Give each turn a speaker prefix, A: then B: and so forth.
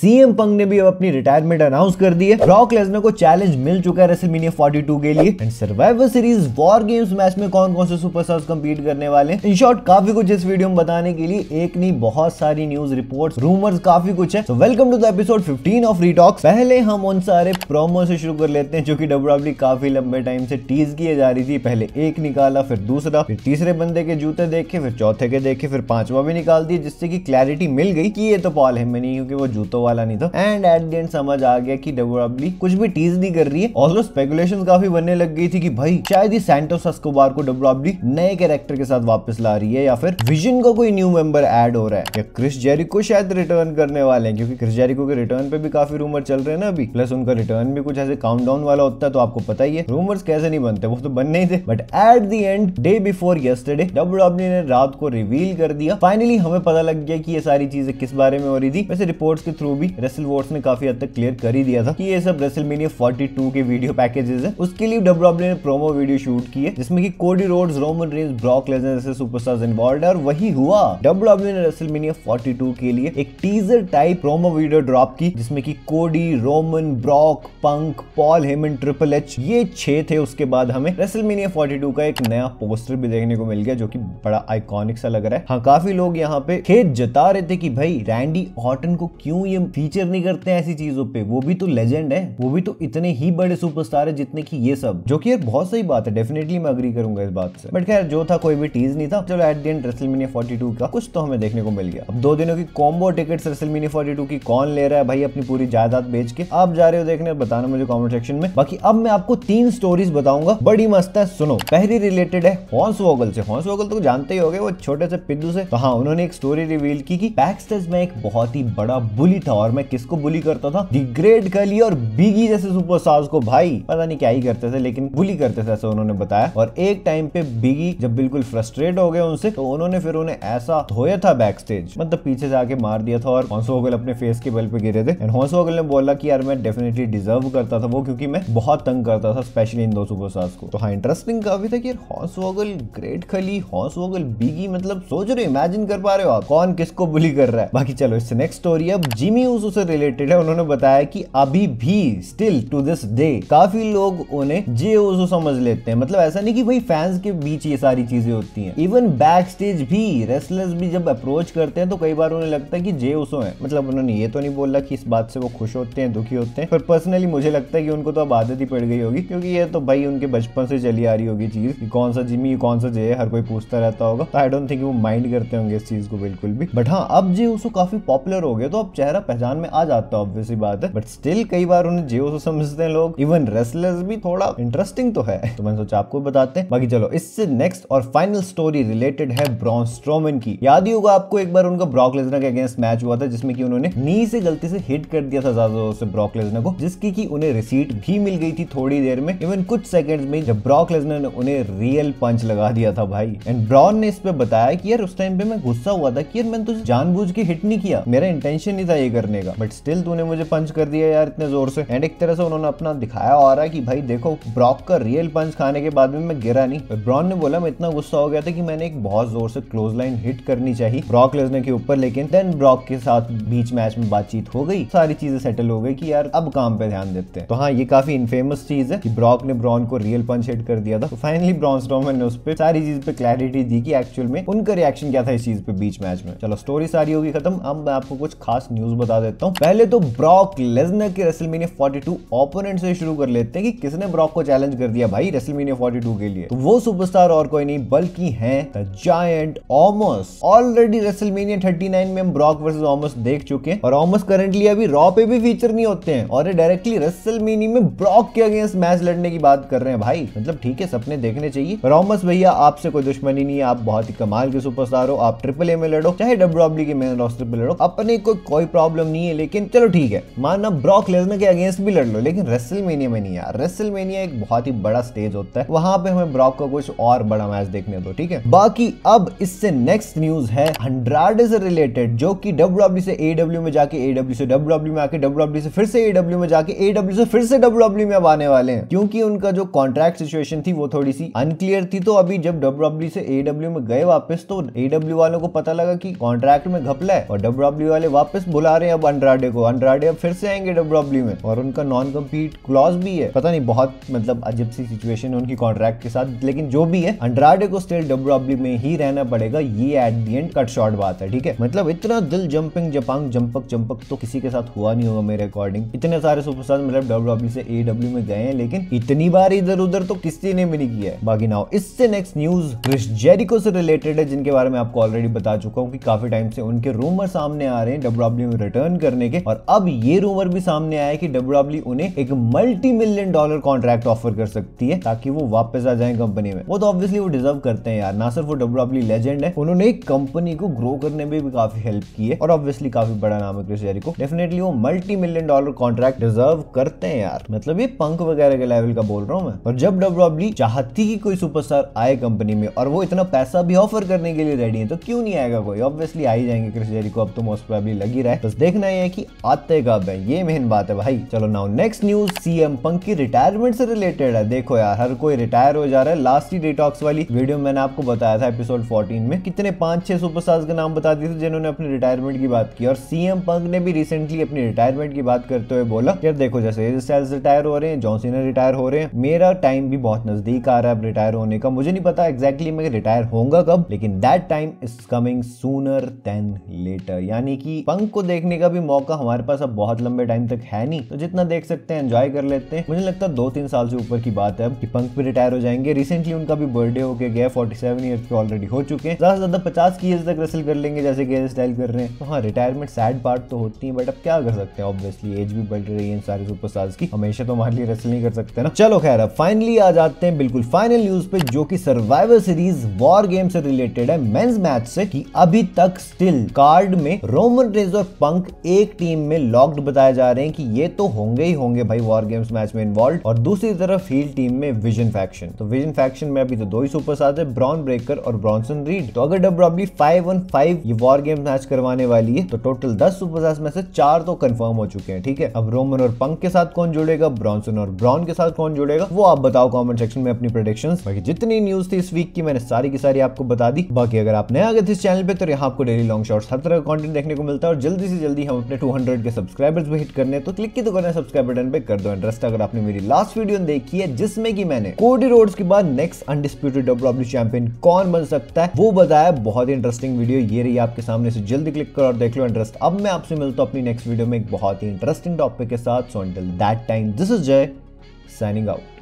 A: CM Punk ने भी अब अपनी रिटायरमेंट अनाउंस कर दी है। ब्रॉक लेसनर को चैलेंज मिल चुका है रेसलमेनिया 42 के लिए। And survivor series war games match में कौन कौन से सुपरस्टार्स कंपीट करने वाले हैं, इन शॉर्ट काफी कुछ इस वीडियो में बताने के लिए, एक नहीं बहुत सारी न्यूज रिपोर्ट्स, रूमर्स, काफी कुछ है। So welcome to the episode 15 of Retox. पहले हम उन सारे प्रोमो से शुरू कर लेते हैं जो कि डब्ल्यूडब्ल्यूई काफी लंबे टाइम से टीज किए जा रही थी। पहले एक निकाला, फिर दूसरा, फिर तीसरे बंदे के जूते देखे, फिर चौथे के देखे, फिर पांचवा भी निकाल दिया, जिससे कि क्लैरिटी मिल गई कि ये तो पॉल हेमन नहीं, क्योंकि वो जूतों वाला नहीं था। एंड एट द एंड समझ आ गया कि डब्ल्यूडब्ल्यूई कुछ भी टीज नहीं कर रही है। ऑल्सो स्पेकुलेशंस काफी बनने लग गई थी कि भाई शायद ही सैंटोस एस्कोबार को डब्ल्यूडब्ल्यूई नए कैरेक्टर के साथ वापस ला रही है, या फिर विजन को कोई न्यू मेंबर ऐड हो रहा है, या क्रिस जेरिको शायद रिटर्न करने वाले हैं, क्योंकि क्रिस जेरिको के रिटर्न पे भी काफी रूमर चल रहे हैं ना अभी। प्लस उनका रिटर्न भी कुछ ऐसे काउंटडाउन वाला होता है, तो आपको पता ही है रूमर्स कैसे नहीं बनते, वो तो बनने ही थे। But at the end day before yesterday WWE ने रात को रिवील कर दिया। फाइनली हमें पता लग गया कि ये सारी चीजें किस बारे में हो रही थी। वैसे रिपोर्ट्स के थ्रू भी रेसलवॉर्स ने काफी हद तक क्लियर कर ही दिया था कि ये सब रेसलमेनिया 42 के वीडियो पैकेजेस है। उसके लिए डब्ल्यूडब्ल्यूई ने प्रोमो वीडियो शूट की है, जिसमें कि Cody Rhodes, Roman Reigns, Brock Lesnar जैसे सुपरस्टार्स इन्वॉल्व है। और वही हुआ, डब्ल्यूडब्ल्यूई ने रेसलमेनिया 42 के लिए एक teaser type promo video drop की, जिसमें कि कोडी, रोमन, ब्रॉक, पंक, पॉल हेमन, ट्रिपल एच, ये 6 थे। उसके बाद हमें रेसलमेनिया 42 का एक नया पोस्टर भी देखने को मिल गया, जो कि बड़ा आइकॉनिक सा लग रहा है। हाँ, काफी लोग यहाँ पे खेद जता रहे थे कि भाई रैंडी ऑर्टन को क्यों ये फीचर नहीं करते हैं ऐसी चीजों पे, वो भी तो लेजेंड है, वो भी तो इतने ही बड़े सुपरस्टार है जितने की ये सब, जो कि यार बहुत सही बात है। डेफिनेटली मैं अग्री करूंगा इस बात से। बट खैर जो था, कोई भी टीज नहीं था। चलो एट द एंड रेसलमेनिया 42 का कुछ तो हमें देखने को मिल गया। अब 2 दिनों की कॉम्बो टिकट्स रेसलमेनिया 42 की कौन ले रहा है भाई अपनी पूरी जायदाद बेच के, आप जा रहे हो देखने, बताना मुझे कमेंट सेक्शन में। बाकी अब मैं आपको 3 स्टोरीज बताऊंगा, बड़ी मस्त है, सुनो। पहली रिलेटेड है हॉर्न्स वोगल से। हॉर्न्स वोगल तो जानते ही होंगे, वो छोटे से पिद्दू से। तो हाँ, उन्होंने एक स्टोरी रिवील की कि बैकस्टेज में एक बहुत ही बड़ा बुली था, और मैं किसको बुली करता था, द ग्रेट खली और बिगी जैसे सुपरस्टार्स को। भाई पता नहीं क्या ही करते थे, लेकिन बुली करते थे ऐसा उन्होंने बताया। और एक टाइम पे बिगी जब बिल्कुल फ्रस्ट्रेट हो गए उनसे, तो उन्होंने फिर उन्हें ऐसा धोया था बैकस्टेज, मतलब पीछे से आके मार दिया था, और हॉर्न्स वोगल अपने फेस के बल पे गिरे थे। एंड हॉर्न्स वोगल ने बोला कि यार मैं डेफिनेटली डिजर्व करता था वो, क्योंकि मैं बहुत तंग करता था स्पेशली इन 2 सुपरस्टार्स को। तो हाँ, इंटरेस्टिंग काफी था कि यार हॉर्न्स वोगल, ग्रेट खली, हॉर्न्स वोगल, बिगी, मतलब सोच रहे हो, इमेजिन कर पा रहे हो आप कौन किसको बुली कर रहा है। बाकी चलो इससे नेक्स्ट स्टोरी अब जिमी ऊसो से रिलेटेड है। उन्होंने बताया कि अभी भी स्टिल टू दिस डे काफी लोग उन्हें जे ऊसो समझ लेते हैं। मतलब ऐसा नहीं कि भाई फैंस के बीच ये सारी चीजें होती हैं, इवन बैक स्टेज भी रेसलर्स भी जब अप्रोच करते हैं तो कई बार उन्हें लगता है कि जे ऊसो है। मतलब उन्होंने ये तो नहीं बोला कि इस बात से वो खुश होते हैं, दुखी होते हैं, पर पर्सनली मुझे लगता है कि उनको तो अब आदत ही पड़ गई होगी, क्योंकि ये तो भाई उनके बचपन से चली आ रही होगी चीज कि कौन सा जिमी कौन सा जे, हर कोई पूछता रहता होगा। तो आई डोंट थिंक वो माइंड करते होंगे इस चीज को बिल्कुल भी। बट हाँ, अब जे ऊसो काफी पॉपुलर हो गए, तो अब चेहरा पहचान में आ जाता है, ऑब्वियस सी बात है। बट स्टिल कई बार उन्हें जे ऊसो समझते हैं लोग, इवन रेसलर्स भी। थोड़ा इंटरेस्टिंग तो है, तो मैंने सोचा आपको बताते हैं। बाकी चलो इससे नेक्स्ट और फाइनल स्टोरी रिलेटेड है ब्रॉन स्ट्रोमन की। याद ही होगा आपको, एक बार उनका ब्रॉक लेसनर के अगेंस्ट मैच हुआ था, जिसमें कि उन्होंने नी से गलती से हिट कर दिया था ज्यादा जोर से ब्रॉक लेसनर को, जिसकी कि उन्हें रिसीट भी मिल गई थी थोड़ी देर में, इवन कुछ सेकंड्स में, जब ब्रॉक लेसनर ने उन्हें रियल पंच लगा दिया था भाई। एंड ब्रॉन ने इस पे बताया कि यार उस टाइम पे मैं गुस्सा हुआ था कि यार मैंने तुझे जानबूझ के हिट नहीं किया, मेरा इंटेंशन नहीं था ये करने का, बट स्टिल तूने मुझे पंच कर दिया यार इतने जोर से। एंड एक तरह से उन्होंने अपना दिखाया और कि भाई देखो, ब्रॉक का रियल पंच खाने के बाद में मैं गिरा नहीं। ब्रॉन ने बोला मैं इतना गुस्सा हो गया था कि मैंने एक बहुत जोर से क्लोज लाइन हिट करनी चाहिए ब्रॉक लेसनर के ऊपर, लेकिन देन ब्रॉक के साथ बीच मैच में बातचीत हो गई, सारी चीजें सेटल हो गई कि यार अब काम पे ध्यान देते हैं। तो हाँ, ये काफी इनफेमस चीज है कि ब्रॉक ने ब्रॉन को रियल पंच हिट कर दिया था। तो फाइनली ब्रॉन स्ट्रोमन ने उस पर सारी चीज पे क्लैरिटी दी कि एक्चुअल में उनका रिएक्शन क्या था इस चीज पे बीच मैच में। चलो स्टोरी सारी होगी खत्म, अब मैं आपको कुछ खास न्यूज बता देता हूँ। पहले तो ब्रॉक लेसनर के रेसलमेनिया 42 ओपोनेंट से शुरू कर लेते हैं कि किसने ब्रॉक को चैलेंज कर दिया भाई रेसलमेनिया 42 के लिए। तो वो सुपरस्टार और कोई नहीं बल्कि हैं द जायंट ऑमस। ऑलरेडी रेसलमेनिया 39 में हम ब्रॉक वर्सेस ऑमस देख चुके हैं, और ऑमस करंटली अभी रॉ पे भी फीचर नहीं होते हैं, और ये डायरेक्टली रेसलमेनिया में ब्रॉक के अगेंस्ट मैच लड़ने की बात कर रहे हैं भाई। मतलब ठीक है, सपने देखने चाहिए, पर ऑमस भैया आपसे कोई दुश्मनी नहीं है, आप बहुत ही कमाल के सुपरस्टार हो, आप ट्रिपल ए में लड़ो, चाहे डब्ल्यूडब्ल्यूई के मेन रोस्टर पे लड़ो, अपने को कोई प्रॉब्लम नहीं है। लेकिन चलो ठीक है, माना ब्रॉक लेसनर के अगेंस्ट भी लड़ लो, लेकिन रेसलमेनिया में नहीं यार। रेसलमेनिया एक बहुत ही बड़ा स्टेज होता है, वहां पे हमें ब्रॉक का कुछ और बड़ा मैच देखने दो, ठीक है। बाकी अब इससे नेक्स्ट न्यूज है अंड्राडे से रिलेटेड, जो कि डब्ल्यूडब्ल्यूई से एडब्ल्यू में जाके, एडब्ल्यू से डब्ल्यूडब्ल्यूई में आके, डब्ल्यूडब्ल्यूई से फिर से एडब्ल्यू में जाके, एडब्ल्यू से फिर से डब्ल्यूडब्ल्यूई में अब आने वाले हैं, क्योंकि उनका जो कॉन्ट्रैक्ट सिचुएशन थी वो थोड़ी सी अनक्लियर थी। तो अभी जब डब्ल्यूडब्ल्यूई से एडब्ल्यू में गए वापस, तो एडब्ल्यू वालों को पता लगा कि कॉन्ट्रैक्ट में घपला है, और डब्ल्यूडब्ल्यूई वाले वापस बुला रहे हैं अब अंड्राडे को, अंड्राडे अब फिर से आएंगे डब्ल्यूडब्ल्यू में और उनका नॉन कम्पीट क्लॉज भी है। पता नहीं, बहुत मतलब अजीब सी सिचुएशन है उनकी कॉन्ट्रैक्ट के साथ, लेकिन जो भी है अंड्राडे को स्टिल डब्ल्यूडब्ल्यू में ही रहना पड़ेगा। ये at the end cut short बात है, ठीक है। मतलब इतना दिल जंपिंग जपांग जंपक चंपक तो किसी के साथ हुआ नहीं होगा मेरे अकॉर्डिंग। इतने सारे सुपरस्टार मतलब डब्ल्यूडब्ल्यू से एडब्ल्यू में गए हैं, लेकिन इतनी बार इधर उधर तो किसी ने भी नहीं किया है। बाकी नाउ इससे नेक्स्ट न्यूज क्रिस जेरिको से रिलेटेड है, जिनके बारे में आपको ऑलरेडी बता चुका हूं कि काफी टाइम से उनके रूमर सामने आ रहे हैं डब्ल्यूडब्ल्यू में रिटर्न करने के, और अब ये रूमर भी सामने आया है कि डब्ल्यूडब्ल्यू उन्हें एक $multi-million कॉन्ट्रैक्ट ऑफर कर सकती है ताकि वो वापस आ जाएं कंपनी में। वो तो ऑब्वियसली वो डिजर्व करते हैं यार, ना सिर्फ वो डब्ल्यूडब्ल्यू लेजेंड है, उन्होंने एक कंपनी को ग्रो करने में भी काफी हेल्प की है और ऑब्वियसली काफी बड़ा नाम है क्रिस जेरिको। डेफिनेटली वो $multi-million कॉन्ट्रैक्ट डिजर्व करते हैं यार। मतलब ये पंक वगैरह के लेवल का बोल रहा हूं मैं। और जब डब्ल्यूडब्ल्यू चाहती कि कोई सुपरस्टार आए कंपनी में और वो इतना पैसा भी ऑफर करने के लिए रेडी है, तो क्यों नहीं आएगा कोई? ऑब्वियसली आ ही जाएंगे क्रिस जेरिको, अब तो मोस्ट प्रोबेबली लग ही रहा है, बस देखना ही है कि आते कब है, ये मेन बात है भाई। चलो now next news CM Punk की रिटायरमेंट से रिलेटेड है। देखो यार, हर कोई रिटायर हो जा रहा है। लास्ट ही डिटॉक्स वाली वीडियो मैंने आपको बताया था एपिसोड 14 में, कितने 5-6 सुपरस्टार्स का नाम बता दिए थे जिन्होंने अपनी रिटायरमेंट की बात की, और सीएम पंक ने भी रिसेंटली अपनी रिटायरमेंट की बात करते हुए बोला यार देखो, जैसे एज स्टाइल्स रिटायर हो रहे हैं, जॉन सीना रिटायर हो रहे हैं, मेरा टाइम भी बहुत नजदीक आ रहा है अब रिटायर होने का। मुझे नहीं पता एग्जैक्टली मैं रिटायर होऊंगा कब, लेकिन that time is coming sooner than later. यानी कि पंक को देखने का भी मौका हमारे पास अब बहुत लंबे टाइम तक है नहीं, तो जितना देख सकते हैं एंजॉय कर लेते हैं। मुझे लगता है 2-3 साल से ऊपर की बात है अब कि पंक भी रिटायर हो जाएंगे। रिसेंटली उनका भी बर्थडे होके गया, 47 ईयर्स के ऑलरेडी हो चुके हैं। ज्यादा से ज्यादा 50 की एज तक रेसल कर लेंगे जैसे कि स्टाइल कर रहे हैं। तो हाँ, रिटायरमेंट सैड पार्ट तो होती है, बट अब क्या कर सकते हैं, ऑब्वियसली एज भी बढ़ रही है सारे सुपरस्टार्स की, हमेशा तो हमारे लिए रेसल नहीं कर सकते ना। चलो खैर, अब फाइनली आ जाते हैं बिल्कुल फाइनल न्यूज पे, जो कि सर्वाइवर सीरीज वॉर गेम से रिलेटेड है, मेंस मैच से, कि अभी तक स्टिल कार्ड में रोमन रेंज और पंक एक टीम में लॉक्ड बताए जा रहे हैं कि ये तो होंगे ही होंगे भाई वॉर गेम्स मैच में इन्वॉल्व। और दूसरी तरफ हील टीम में विजन फैक्शन। तो विजन फैक्शन में अभी तो 2 ही सुपरस्टार्स है, ब्रॉन ब्रेकर और ब्रॉन्सन रीड। तो अगर डब्ल्यूडब्ल्यू 5-on-5 ये वॉर गेम्स मैच करवाने वाली है, तो टोटल 10 सुपरस्टार्स में से 4 तो कंफर्म हो चुके हैं, ठीक है। अब रोमन और पंक के साथ कौन जुड़ेगा, ब्रॉन्सन और ब्रॉन के साथ कौन जुड़ेगा, वो आप बताओ कमेंट सेक्शन में अपनी प्रेडिक्शंस। बाकी जितनी न्यूज थी इस वीक की मैंने सारी की सारी आपको बता दी। बाकी अगर आप नए आ गए थे इस चैनल पे, तो यहाँ आपको डेली लॉन्ग शॉर्ट्स हर तरह का कंटेंट देखने को मिलता है, और जल्दी से जल्दी हम अपने 200 के सब्सक्राइबर्स भी हिट करने, तो क्लिक की तो करना सब्सक्राइब बटन पे, कर दो इंटरेस्ट। अगर आपने मेरी लास्ट वीडियो देखी है जिसमें कि मैंने कोडी रोड्स के बाद नेक्स्ट अनडिस्प्यूटेड डब्ल्यूडब्ल्यू चैंपियन कौन बन सकता है वो बताया, बहुत ही इंटरेस्टिंग वीडियो ये रही आपके सामने, से जल्दी क्लिक करो और देख लो इंटरेस्ट। अब मैं आपसे मिलता हूं अपनी नेक्स्ट वीडियो में एक बहुत ही इंटरेस्टिंग टॉपिक के साथ। So until that time, this is जय साइनिंग आउट।